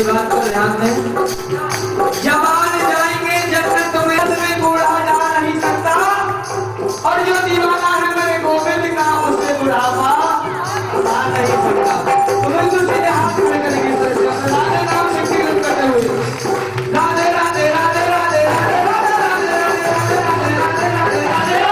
मेरी बात को ध्यान दें। जवान जाएंगे जन्नत में बूढ़ा जा नहीं सकता, और जो दीवाना है मेरे गोविंद का उससे बुढ़ापा आ नहीं सकता। तो बिल्कुल सीधे हाथ खड़े करेंगे राधे नाम से कीर्तन करते हुए राधे राधे राधे राधे राधे राधे राधे राधे राधे राधे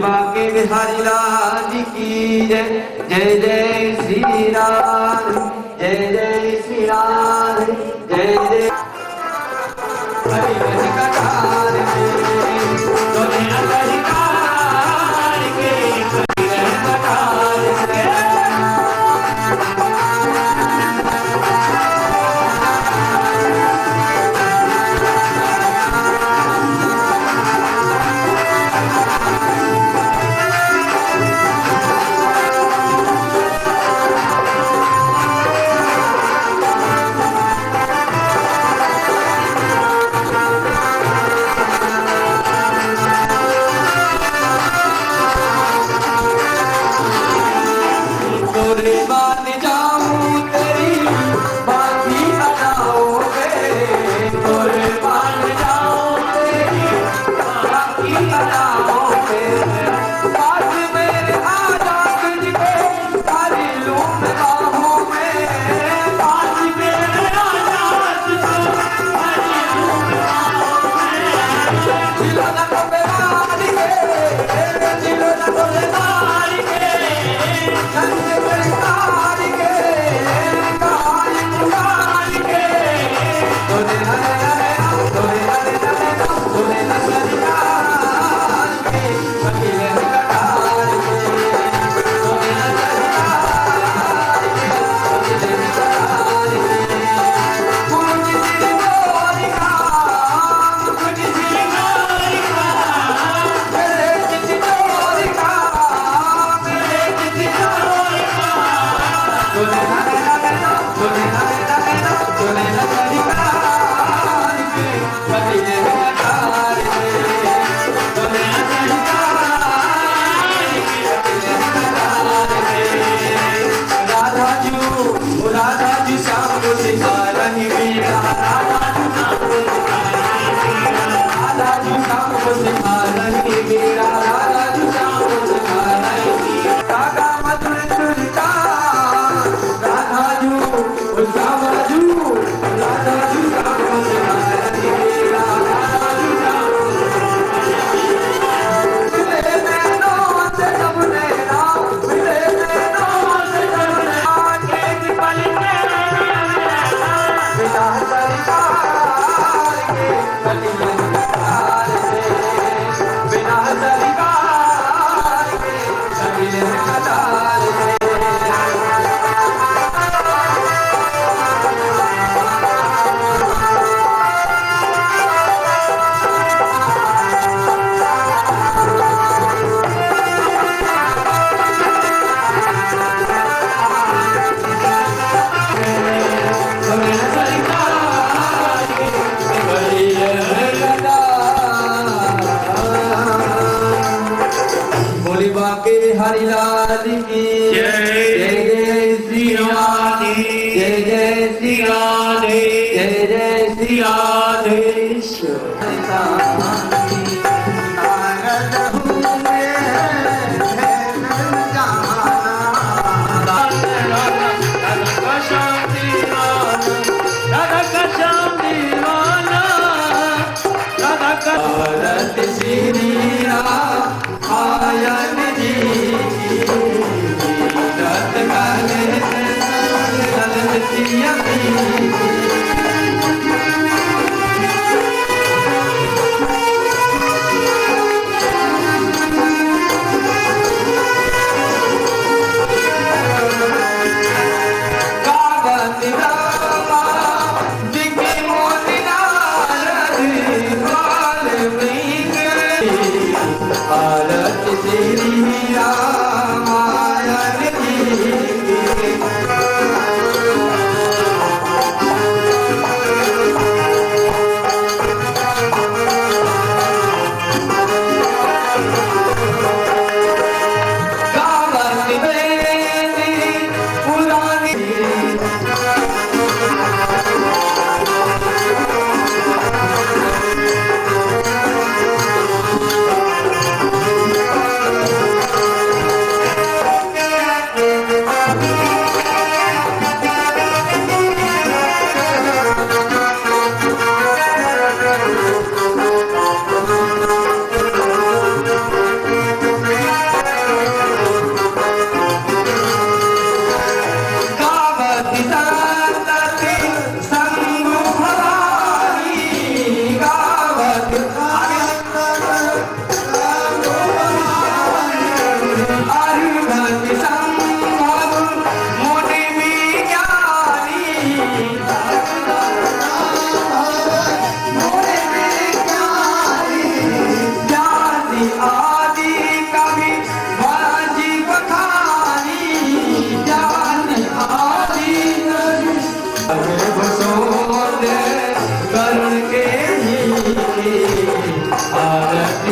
बाके बिहारी लाल की जय जय जय श्री राम जय जय श्री राम जय जय हरि हरि कटार के दुनिया हरि कार के हरि हरि कटार के हरिलाल की जय जय श्री राधे जय जय श्री राधे जय जय श्री राधे श्री राम आयन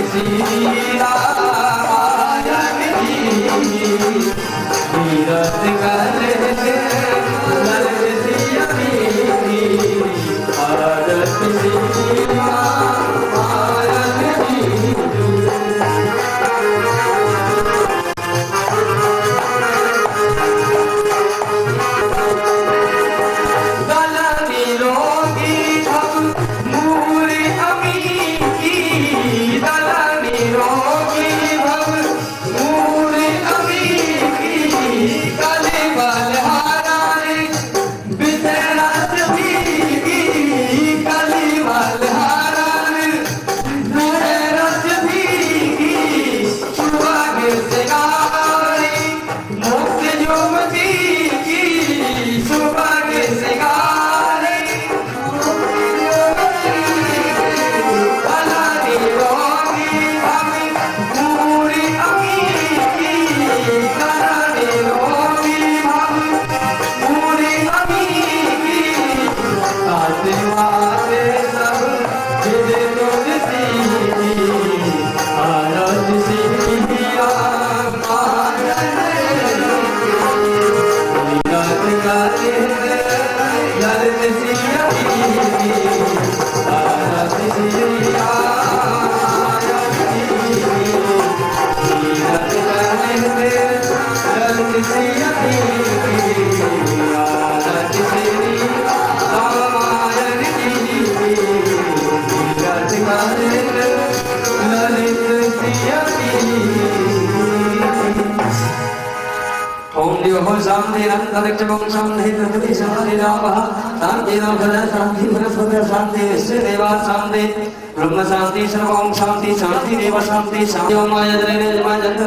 सीता मायन की तीरथ करे ललित सिया की भारत सीता मायन की शांति शांति शांति शांति देवा शांति ब्रह्म शांति सर्वं शांति शांति देव शांति शांति ओम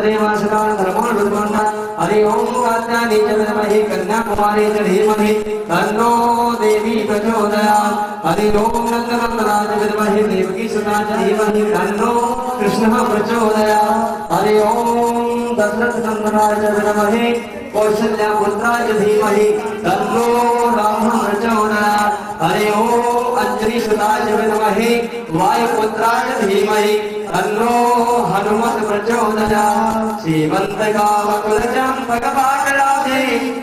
देवा सदान धर्मान विद्वान हरि ओम कात्यायनी च विद्महे कन्याकुमारी च धीमहि तन्नो देवी प्रचोदयात् हरि ओम नंदनंदनाय च विद्महे देवकी सुता च धीमहि तन्नो कृष्णः प्रचोदयात् हरि ओम दशरथ नंदनाय च विद्महे कौशल्या पुत्राय धीमहि तन्नो रामः प्रचोदयात् हरि ओम अंजलि सुताय विद्महे वायुपुत्राय धीमहि तन्नो हनुमत् प्रचोदयात् श्रीमन्तकामकुलचम्पकपाटलाभे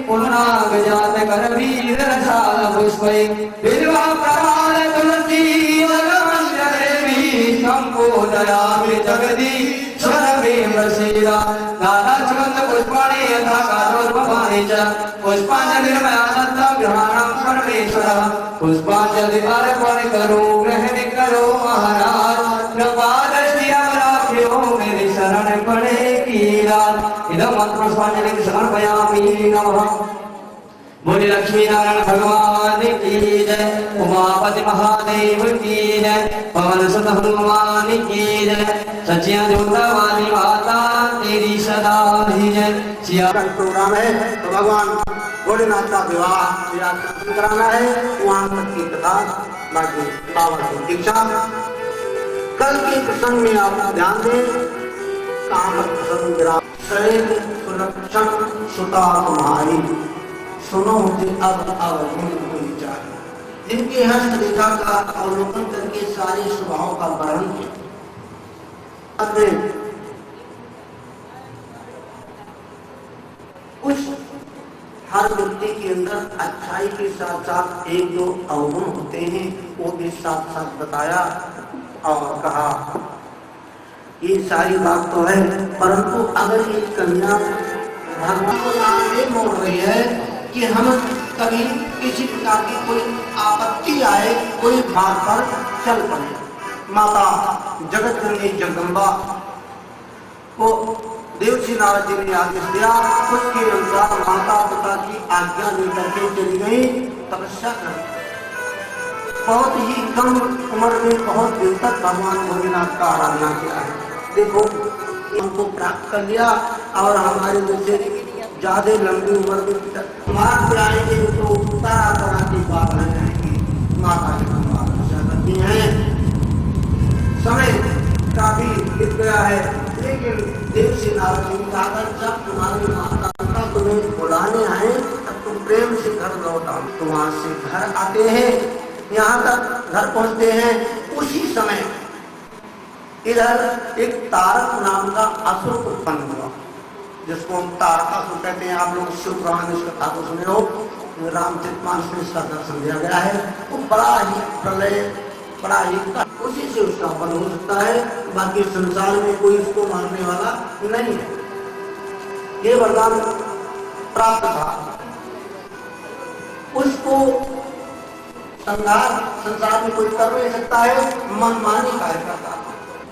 पुन्नागजात करवीररसाल पुष्पै बिल्वप्रहार तुलसी वनवंशदेवी सम्पूजयामि जगदीश्वरमेव श्रीरा दादा सुगन्ध पुष्पाणि यथा कारोद्भवानि च पुष्पाञ्जलिर्मया दत्ता ग्रहाणं परमेश्वरः पुष्पाञ्जलि अर्पण करो ग्रहण करो महाराज कृपा दृष्टि अवराभ्यो मेरी शरण पड़े की रात इदं मंत्र पुष्पाञ्जलिं समर्पयामि नमः बोले लक्ष्मी नारायण भगवान की जय उमापति महादेव की जय पवन सुत हनुमान की जय सच्चिया जोता वाली माता तेरी सदा ही जय सिया का प्रोग्राम है तो भगवान भोलेनाथ का विवाह कराना है वहाँ तक की कथा बाकी बाबा की दीक्षा कल के प्रसंग में आप ध्यान दें कहाँ पर प्रसंग गिरा सुलक्षण सुता तुम्हारी सुनो मुझे अब कोई चाहिए जिनके हस्त रेखा का अवलोकन करके सारे स्वभाव का वर्णन किया उस हर व्यक्ति के अंदर अच्छाई के साथ साथ एक दो अवगुण होते हैं वो भी साथ साथ बताया और कहा ये सारी बात तो है परंतु अगर ये कन्या भगवान को आगे मोड़ रही है कि हम कभी किसी प्रकार की कोई आपत्ति आए कोई बात पर चल पड़े माता जगत जननी जगदम्बा को देवसी नारद जी ने आदेश दिया उसके अनुसार माता पिता की आज्ञा लेकर के चली गई तपस्या कर बहुत ही कम उम्र में बहुत दिन तक भगवान भोलेनाथ का आराधना किया है देखो हमको प्राप्त कर लिया और हमारे जैसे ज्यादा लंबी उम्र में मार्ग पे आएंगे तो तरह तरह की बात आ जाएगी माता जी तपस्या करती हैं समय काफी बीत गया है लेकिन देवसी नारद जी ने कहा जब तुम्हारी माता पिता तुम्हें बुलाने आए तब तुम प्रेम से घर लौट आओ तो वहां से घर आते हैं यहाँ तक घर पहुंचते हैं उसी समय इधर एक तारक नाम का असुर उत्पन्न हुआ, जिसको हम तारकासुर कहते हैं। आप लोग शिव पुराण में इस कथा को सुने हो, रामचरितमानस में इसका दर्शन दिया गया है। वो बड़ा ही प्रलय, बड़ा ही उसी से उसका बल हो सकता है, बाकी संसार में कोई उसको मारने वाला नहीं है। ये वरदान प्राप्त था, उसको संहार संसार में कोई कर नहीं सकता है, मनमानी कार्य करता।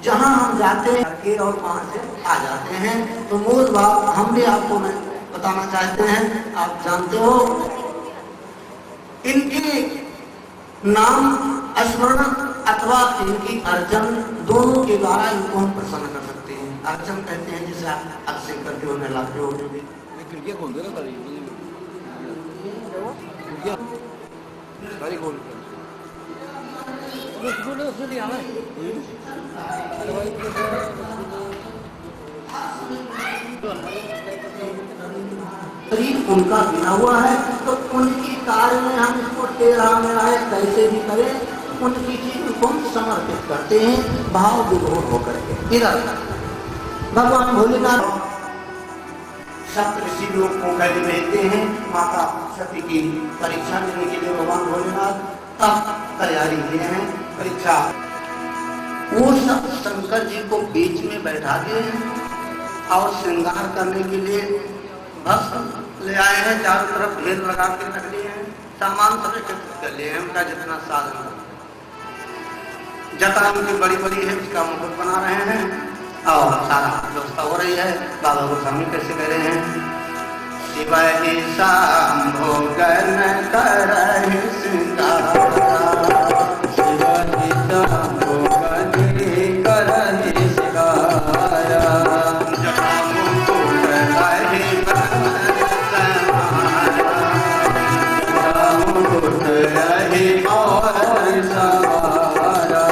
जहां हम जाते हैं और वहां से आ जाते हैं। तो मूल बात हम भी आपको मैं बताना चाहते हैं। आप जानते हो इनके नाम स्मरण अथवा इनकी अर्चन दोनों के द्वारा इनको हम प्रसन्न कर सकते हैं। अर्चन कहते हैं जिसे आप अक्षय करते हो, नहलाते हो, जो भी शरीर उनका बिना हुआ है, तो उनकी कार्य में हम इसको टेढ़ा मेढ़ा कैसे भी करें, उनकी चीज को हम समर्पित करते हैं भाव विभोर होकर के। इधर भगवान भोलेनाथ सप्त ऋषि लोग को पहले भेजते हैं माता सती की परीक्षा लेने के लिए। भगवान भोलेनाथ तब तैयारी किए हैं परीक्षा। वो सब शंकर जी को बीच में बैठा दिए हैं और श्रृंगार करने के लिए भस्म ले आए हैं। चारों तरफ ढेर लगा के रख लिए हैं, सामान सब एकत्रित कर लिए हैं, उनका जितना साधन। जटा उनकी बड़ी बड़ी है, उसका मुकुट बना रहे हैं और सारा व्यवस्था हो रही है। बाबा गोस्वामी कैसे कह रहे हैं, शिवाय शंभो गण करहि श्रृंगार, शिवाय शंभो गण करहि श्रृंगार, जटा मुकुट रहि मुकुट रहि और सवारा,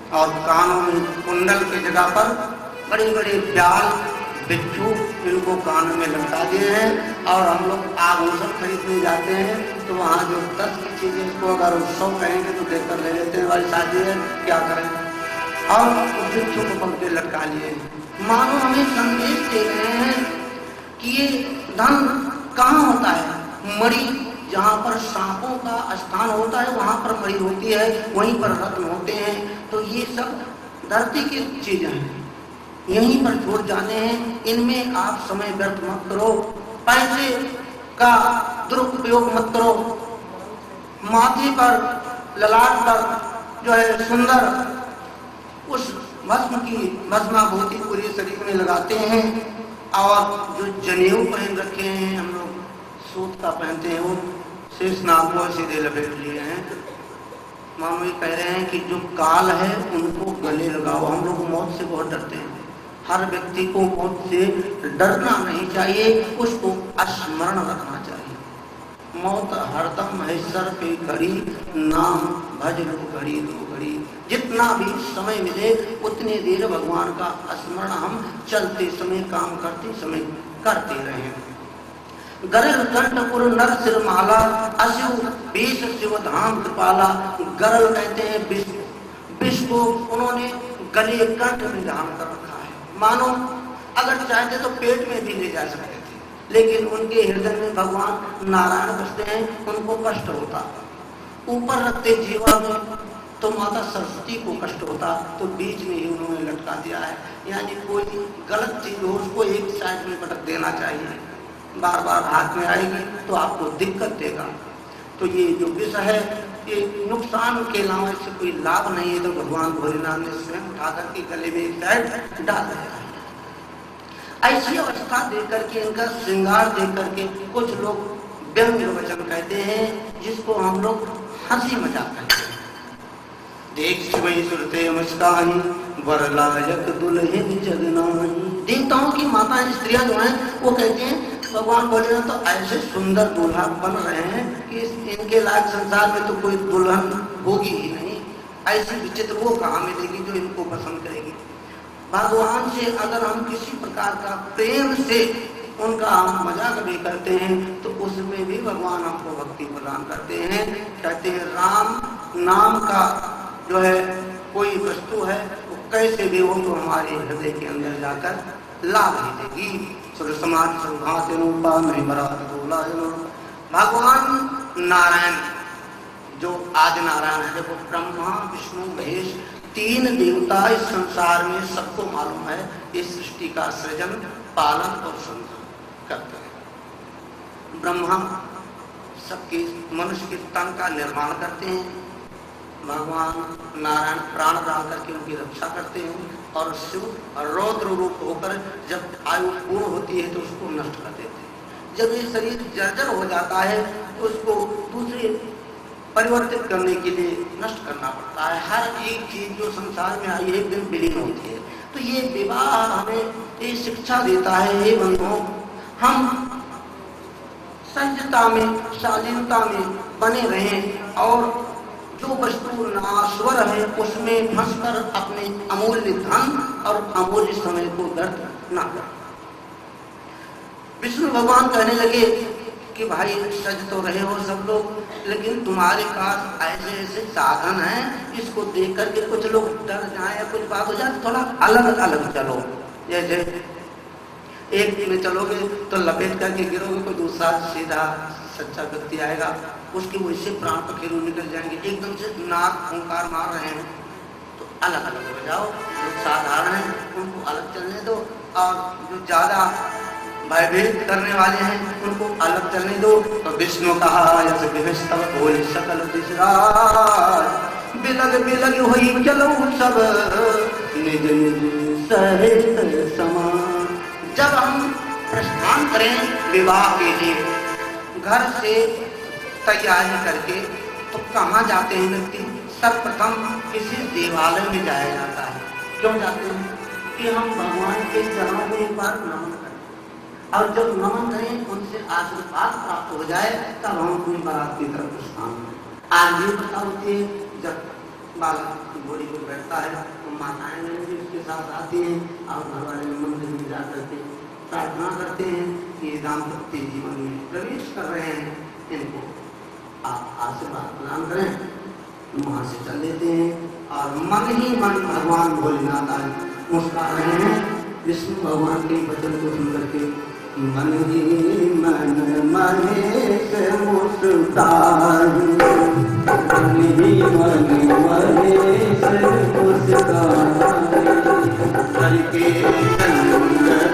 कुंडल और कानों में कुंडल की जगह पर बड़े बड़े प्याल बिच्छू इनको कान में लटका दिए हैं। और हम लोग आभूषण खरीदने जाते हैं तो वहाँ जो 10 की चीजें इसको अगर 100 कहेंगे तो देखकर ले लेते हैं, भाई शादी है क्या करें, और बिच्छू को पंख पे लटका लिए। मानो हमें संदेश दे रहे हैं कि ये धन कहाँ होता है, मणि जहाँ पर सांपों का स्थान होता है वहाँ पर मणि होती है, वहीं पर रत्न होते हैं। तो ये सब धरती की चीजें हैं, यहीं पर छोड़ जाने हैं। इनमें आप समय व्यर्थ मत करो, पैसे का दुरुपयोग मत करो। माथे पर ललाट पर जो है सुंदर उस भस्म की भस्माभूति पूरे शरीर में लगाते हैं। और जो जनेऊ पहन रखे हैं हम लोग, सूत का पहनते हैं, वो शेष नाग को सीधे लपेट लिए हैं। मानो ये कह रहे हैं कि जो काल है उनको गले लगाओ। हम लोग मौत से बहुत डरते हैं, हर व्यक्ति को मौत से डरना नहीं चाहिए, उसको स्मरण रखना चाहिए। मौत हरदम है सर पे खड़ी, नाम भज लो घड़ी दो घड़ी। जितना भी समय मिले उतने देर भगवान का स्मरण हम चलते समय, काम करते समय करते रहे। गरल कंठपुर नर सिर माला, अशिव बीस शिव धाम कृपाला। गरल कहते हैं विष को उन्होंने गले कंठ में धारण कर रखा है। मानो अगर चाहते तो पेट में भी ले जा सकते थे, लेकिन उनके हृदय में भगवान नारायण बसते हैं, उनको कष्ट होता। ऊपर रखते जीवा में तो माता सरस्वती को कष्ट होता, तो बीच में ही उन्होंने लटका दिया है। यानी कोई गलत चीज हो उसको एक साइड में पटक देना चाहिए, बार बार हाथ में आएगी तो आपको दिक्कत देगा। तो ये जो विष है ये नुकसान के अलावा इससे कोई लाभ नहीं है। तो भगवान भोलेनाथ ने स्वयं उठा करके गले में एक साइड डाल दिया। ऐसी अवस्था देख करके, इनका श्रृंगार देख करके कुछ लोग व्यंग्य वचन कहते हैं, जिसको हम लोग हंसी मजाक कहते हैं। देख शिवई सुरते मुस्कानी वरलायक दुल्हन जगनानी। देवताओं की माताएं स्त्रियां जो हैं वो कहते हैं भगवान भोलेनाथ तो ऐसे सुंदर दूल्हा बन रहे हैं कि इनके लायक संसार में तो कोई दुल्हन होगी ही नहीं। ऐसी विचित्र वो कहाँ मिलेगी जो इनको पसंद करेगी। भगवान से अगर हम किसी प्रकार का प्रेम से उनका हम मजाक भी करते हैं तो उसमें भी भगवान हमको भक्ति प्रदान करते हैं। कहते हैं राम नाम का जो है कोई वस्तु है वो कैसे भी हो तो हमारे हृदय के अंदर जाकर लाभ ही देगी। समाज भगवान नारायण जो आदि नारायण है, देखो ब्रह्मा विष्णु महेश तीन देवता इस संसार में सबको मालूम है इस सृष्टि का सृजन पालन और संहार करते हैं। ब्रह्मा सबके मनुष्य के तन का निर्माण करते हैं। भगवान नारायण प्राण डाल करके उनकी रक्षा करते हैं और शिव रौद्र रूप होकर जब आयु पूर्ण होती है तो उसको नष्ट कर देते हैं। जब ये शरीर जर्जर हो जाता है तो उसको दूसरे परिवर्तित करने के लिए नष्ट करना पड़ता है। हर एक चीज जो संसार में आई है एक दिन विलीन होती है। तो ये विवाह हमें ये शिक्षा देता है, हे बंधुओं हम संयमता में शालीनता में बने रहें और जो वस्तु नाश्वर है उसमें फंसकर अपने अमूल्य धन और अमूल्य समय को व्यर्थ न करें। विष्णु भगवान कहने लगे कि भाई सज तो रहे हो सब लोग, लेकिन तुम्हारे पास ऐसे ऐसे साधन हैं, इसको देख करके कुछ लोग डर जाए या कुछ बात हो जाए, थोड़ा अलग अलग चलो। जैसे एक में चलोगे तो लपेट करके गिरोगे, कोई दूसरा सीधा सच्चा व्यक्ति आएगा उसके वैसे प्राण पखेरु निकल जाएंगे। एकदम से नाक फुंकार मार रहे हैं तो अलग अलग हो जाओ। जो साधारण है उनको अलग चलने दो और जो ज्यादा भयभीत करने वाले हैं उनको अलग चलने दो। तो विष्णु कहा सकल बिलग बिलग हुई चलो सब निज निज सहित समान। जब हम प्रस्थान करें विवाह के लिए घर से तैयारी करके तो कहाँ जाते हैं व्यक्ति? सर्वप्रथम किसी देवालय में जाया जाता है। क्यों जाते हैं? कि हम भगवान के चरणों में एक बार नमन करें और जब नमन करें उनसे आशीर्वाद प्राप्त हो जाए तब हम अपनी बारात की तरफ प्रस्थान करें। आज ये पता होती है जब बालक की घोड़ी पर बैठता है तो माताएं भी उसके साथ आती हैं और घर वाले मंदिर में जा करके प्रार्थना करते हैं कि दाम्पत्य जीवन में प्रवेश कर रहे हैं, इनको आप आशीर्वाद प्रदान करें। वहां से चल देते हैं और मन ही मन भगवान भोलेनाथ आज मुस्कुरा रहे हैं। विष्णु भगवान के वचन को सुन करके मन ही मन महेश मुस्कुराए, मन ही मन महेश मुस्कुराए, करके संग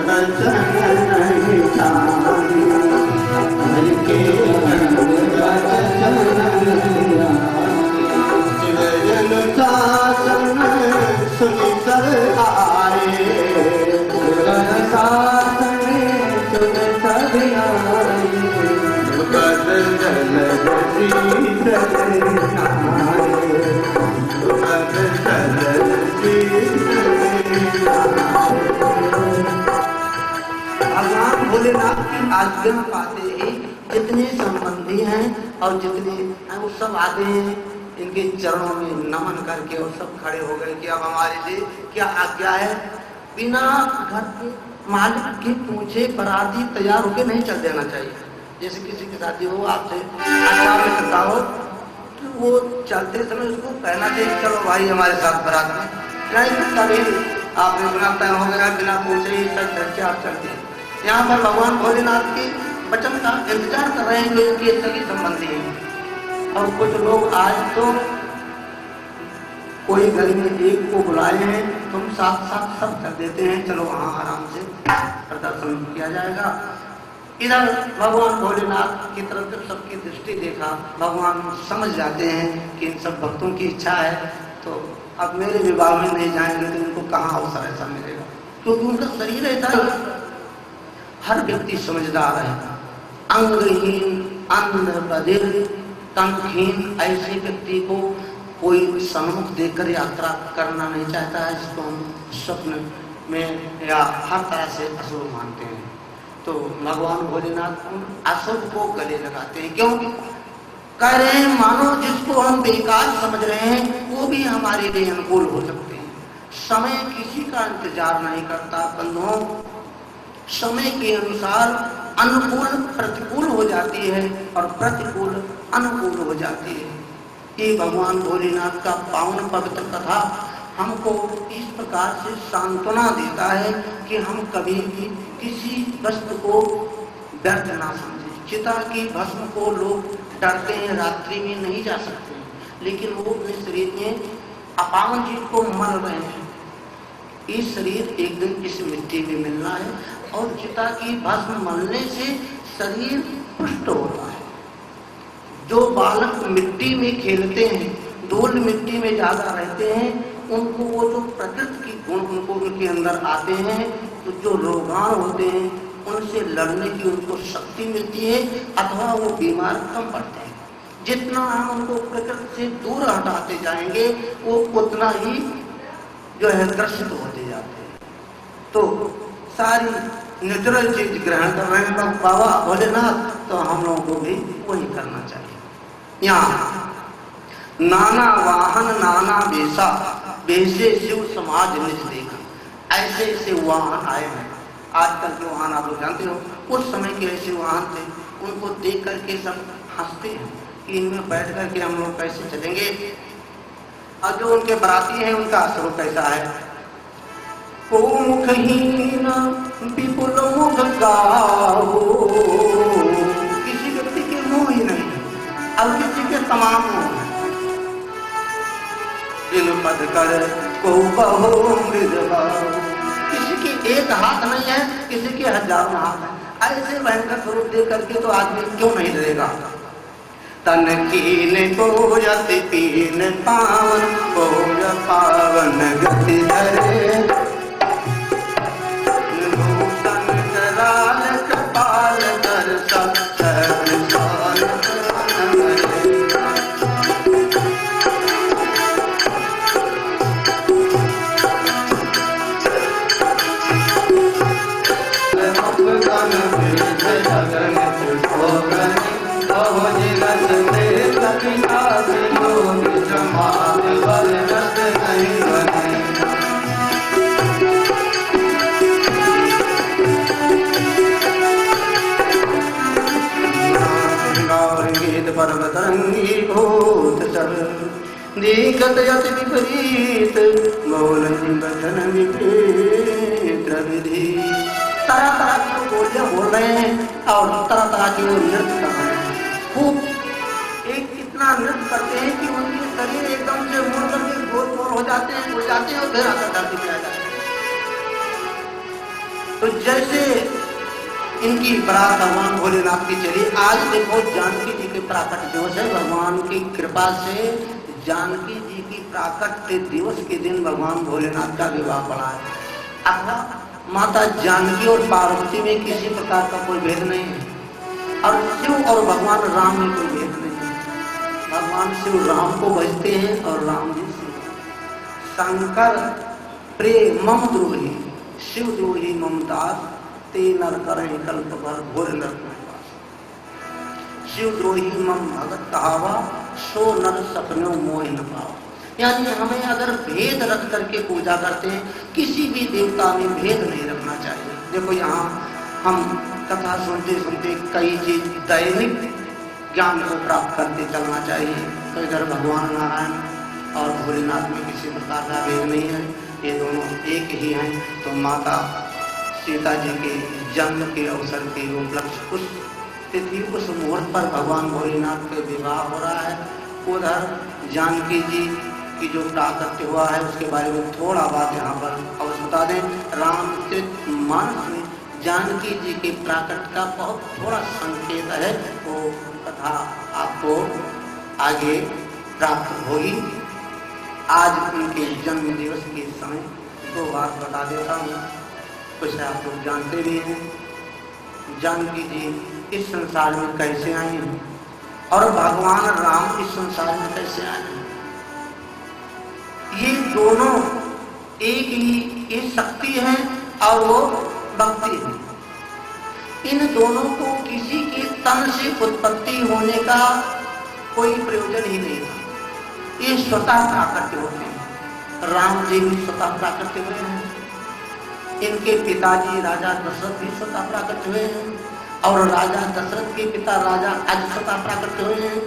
बचन नहीं छाए, करके संग बचन नहीं आए, शासन सुनि सर आए, शासन सुनि सर आए, बदल भगवान भोलेनाथ की आज्ञा पाते ही जितने संबंधी हैं और जितने हैं वो सब आते हैं इनके चरणों में नमन करके और सब खड़े हो गए कि अब हमारे लिए क्या आज्ञा है। बिना घर के मालिक के पूछे बराती तैयार होके नहीं चल देना चाहिए। जैसे किसी की शादी हो आपसे अच्छा लगता हो तो वो चलते समय उसको कहना चाहिए चलो भाई हमारे साथ बारात में, नहीं तभी आपने बिना तय हो गया बिना पूछे ही सब चल के आप चलते हैं। यहाँ पर भगवान भोलेनाथ के वचन का इंतजार कर रहे हैं जो इनके सभी संबंधी हैं। और कुछ लोग आज तो कोई घर में एक को बुलाए हैं तुम साथ साथ सब कर देते हैं, चलो वहाँ आराम से प्रदर्शन किया जाएगा। इधर भगवान भोलेनाथ की तरफ जब सबकी दृष्टि देखा, भगवान समझ जाते हैं कि इन सब भक्तों की इच्छा है, तो अब मेरे विवाह में नहीं जाएंगे तो इनको कहाँ अवसर ऐसा मिलेगा, क्योंकि उनका शरीर ऐसा है। हर व्यक्ति समझदार है, अंगहीन, अंध, बधिर, तंगहीन ऐसे व्यक्ति को कोई सन्मुख देकर यात्रा करना नहीं चाहता है, जिसको हम स्वप्न में या हर तरह से अशुभ मानते हैं। तो भगवान भोलेनाथ उन अशुभ को गले लगाते हैं। क्यों? कह रहे हैं मानो जिसको हम बेकार समझ रहे हैं वो भी हमारे लिए अनुकूल हो सकते हैं। समय किसी का इंतजार नहीं करता बंधुओं, समय के अनुसार अनुकूल प्रतिकूल हो जाती है और प्रतिकूल अनुकूल हो जाती है। ये भगवान भोलेनाथ का पावन पवित्र कथा हमको इस प्रकार से सांत्वना देता है कि हम कभी भी किसी वस्तु को व्यर्थ ना समझें। चिता की भस्म को लोग डरते हैं, रात्रि में नहीं जा सकते, लेकिन वो अपने शरीर में अपावन जीव को मल रहे हैं। ये शरीर एक दिन इस मिट्टी में मिलना है और चिता की भस्म मलने से शरीर पुष्ट होता है। जो बालक मिट्टी में खेलते हैं, धूल मिट्टी में ज्यादा रहते हैं, उनको वो जो प्रकृति की गुण उनको उनके अंदर आते हैं, तो जो रोगान होते हैं उनसे लड़ने की उनको शक्ति मिलती है, अथवा वो बीमार कम पड़ते हैं। जितना हम उनको प्रकृति से दूर हटाते जाएंगे वो उतना ही जो है ग्रसित होते जाते हैं। तो सारी नेचुरल चीज ग्रहण कर रहे हैं लोग बाबा भोलेनाथ, तो हम लोगों को भी वही करना चाहिए। यहाँ नाना वाहन नाना वेशा, बेसे शिव समाज निज देखा, ऐसे ऐसे वाहन आए हैं। आजकल के वाहन आप लोग जानते हो, उस समय के ऐसे वाहन थे, उनको देख करके सब हंसते हैं कि इनमें बैठ करके हम लोग कैसे चलेंगे, और जो उनके बराती हैं उनका असर कैसा है। को मुखहीन विपुल मुख गाओ, किसी व्यक्ति के मुंह ही नहीं, अब किसी के तमाम मुंह, दिन पद कर को बहो मृदभाव, किसी की एक हाथ नहीं है, किसी के हजारों हाथ है। ऐसे भयंकर स्वरूप देख करके तो आदमी क्यों नहीं डरेगा। तन कीन को यति पीन पावन, को पावन गति धरे, नूतन कराल कपाल कर सब पर्वतरंगी भूत चल दिखत यति विपरीत, मौन वचन विपरीत विधि। तरह तरह की वो बोलियां बोल रहे हैं और तरह तरह की वो नृत्य कर रहे हैं। खूब एक इतना नृत्य करते हैं कि उनके शरीर एकदम से मुड़ करके गोल हो जाते हैं, उड़ जाते हैं और फिर आकर धरती पे आ जाते हैं। तो जैसे इनकी बारात भगवान भोलेनाथ की चली। आज देखो जानकी जी के प्राकट्य दिवस है, भगवान की कृपा से जानकी जी की प्राकट्य दिवस के दिन भगवान भोलेनाथ का विवाह पड़ा है। अथवा माता जानकी और पार्वती में किसी प्रकार का कोई भेद नहीं है, और शिव और भगवान राम में कोई भेद नहीं है। भगवान शिव राम को भजते हैं और राम जी शिव। शंकर प्रेमम द्रोही, शिव द्रोही ममताज, नर करें कल्प भर घोर नरक। शिव द्रोही मम भगत कहावा, सो नर सपनों मोह न पावा। यानी हमें अगर भेद रख करके पूजा करते हैं, किसी भी देवता में भेद नहीं रखना चाहिए। देखो यहाँ हम कथा सुनते सुनते कई चीज दैनिक ज्ञान को प्राप्त करते चलना चाहिए। तो इधर भगवान नारायण और भोलेनाथ में किसी प्रकार का भेद नहीं है, ये दोनों एक ही हैं। तो माता सीता जी के जन्म के अवसर के उपलक्ष्य उस तिथि उस मुहूर्त पर भगवान भोलेनाथ का विवाह हो रहा है। उधर जानकी जी की जो प्राकट्य हुआ है उसके बारे में थोड़ा बात यहाँ पर अवश्य बता दें। रामचरित मानस में जानकी जी के प्राकट का बहुत थोड़ा संकेत है, वो कथा आपको आगे प्राप्त होगी। आज उनके जन्म दिवस के समय 2 बात बता देता हूँ, कुछ आप लोग जानते भी हैं। जानकी जी इस संसार में कैसे आई हैं और भगवान राम इस संसार में कैसे आए हैं, ये दोनों एक ही, ये शक्ति है और वो भक्ति है। इन दोनों को किसी के तन से उत्पत्ति होने का कोई प्रयोजन ही नहीं था, ये स्वतः प्राकट्य होते हैं। राम जी भी स्वतः प्राकट्य हुए हैं, इनके पिताजी राजा दशरथ भी स्वतः प्राकट्य हुए हैं, और राजा दशरथ के पिता राजा आज स्वतः प्राकट्य हुए हैं,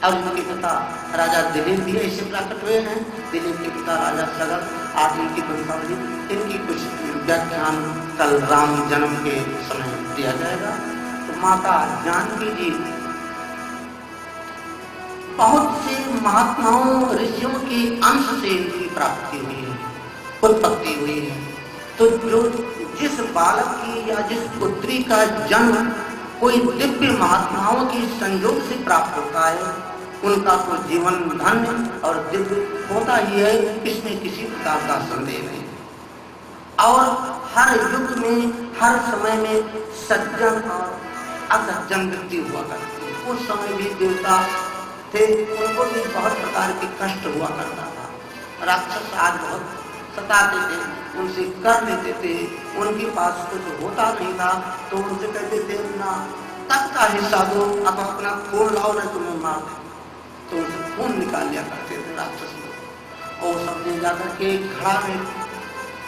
और इनके पिता राजा दिलीप भी ऐसे प्राकट हुए हैं। दिलीप के पिता राजा सगर, आदि की वंशावली, इनकी कुछ व्याख्यान कल राम जन्म के समय दिया जाएगा। तो माता जानकी जी बहुत से महात्माओं ऋषियों के अंश से इनकी प्राप्ति हुई है, उत्पत्ति हुई है। तो जो जिस बालक की या जिस पुत्री का जन्म कोई दिव्य महात्माओं के संयोग से प्राप्त होता है, उनका तो जीवन धन्य और दिव्य होता ही है, इसमें किसी प्रकार का संदेह नहीं। और हर युग में हर समय में सज्जन और असज्जन व्यक्ति हुआ करते थे। उस समय भी देवता थे, उनको भी बहुत प्रकार के कष्ट हुआ करता था। राक्षस आज बहुत सताते थे, उनसे कर लेते थे, उनके पास कुछ होता नहीं था तो उनसे कहते थे अपना तक का हिस्सा दो, अब अपना खून लाओ ना तुम्हें मार दे, तो उनसे खून निकाल लिया करते थे राक्षस लोग, और सब दे जाकर के घड़ा में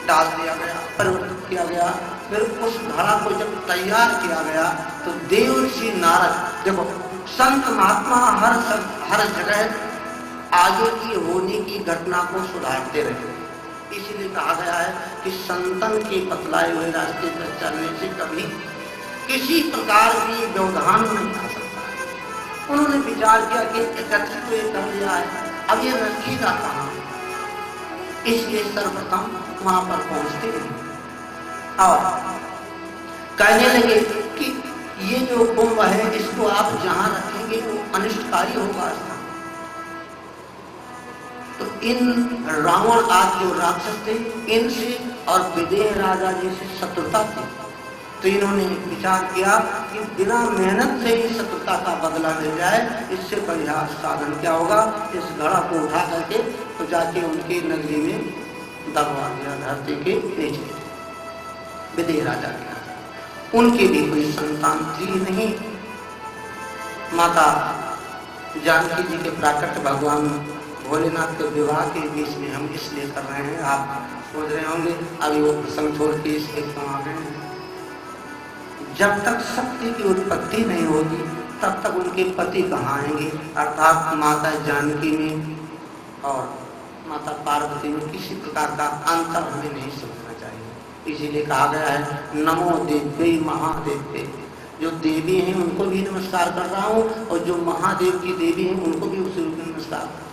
डाल दिया गया, परिवर्तित किया गया। फिर उस घड़ा को जब तैयार किया गया तो देवर्षि नारद, देखो संत महात्मा हर जगह आगे की होने की घटना को सुधारते रहे, इसीलिए कहा गया है कि संतन के बतलाए हुए रास्ते पर चलने से कभी किसी प्रकार की व्यवधान नहीं आ सकता। उन्होंने विचार किया कि एकत्रित तो ये कर लिया है, अब ये रखिएगा कहाँ, इसलिए सर्वप्रथम वहां पर पहुंचते हैं और कहने लगे कि ये जो कुंभ है इसको आप जहां रखेंगे वो अनिष्टकारी होगा। तो इन रावण आज जो राक्षस थे, इनसे और विदेह राजा जी से शत्रुता थी, तो इन्होंने विचार किया कि बिना मेहनत से ही शत्रुता का बदला मिल जाए, इससे बढ़िया साधन क्या होगा, इस घड़ा को उठा करके तो जाके उनकी नगरी में दबवा दिया, धरती के नीचे विदेह राजा के। उनके भी कोई संतान थी नहीं। माता जानकी जी के प्राकट्य भगवान भोलेनाथ के विवाह के बीच में हम इसलिए कर रहे हैं, आप सोच रहे होंगे अभी वो प्रसंग छोड़ के इसके क्यों आ गए। जब तक शक्ति की उत्पत्ति नहीं होगी तब तक उनके पति कहाँ आएंगे, अर्थात माता जानकी में और माता पार्वती में किसी प्रकार का अंतर हमें नहीं समझना चाहिए। इसीलिए कहा गया है नमो देव्यै महादेव्यै, जो देवी हैं उनको भी नमस्कार कर रहा हूँ और जो महादेव की देवी हैं उनको भी उसी रूप में नमस्कार करता हूँ।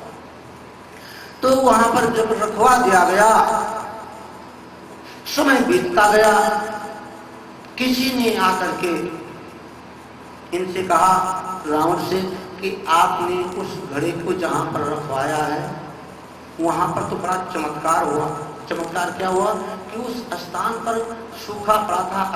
तो वहां पर जब रखवा दिया गया, समय बीतता गया, किसी ने आकर के इनसे कहा रावण से कि आपने उस घड़े को जहां पर रखवाया है वहां पर तो बड़ा चमत्कार हुआ। चमत्कार क्या हुआ कि उस स्थान पर सूखा पड़ा था।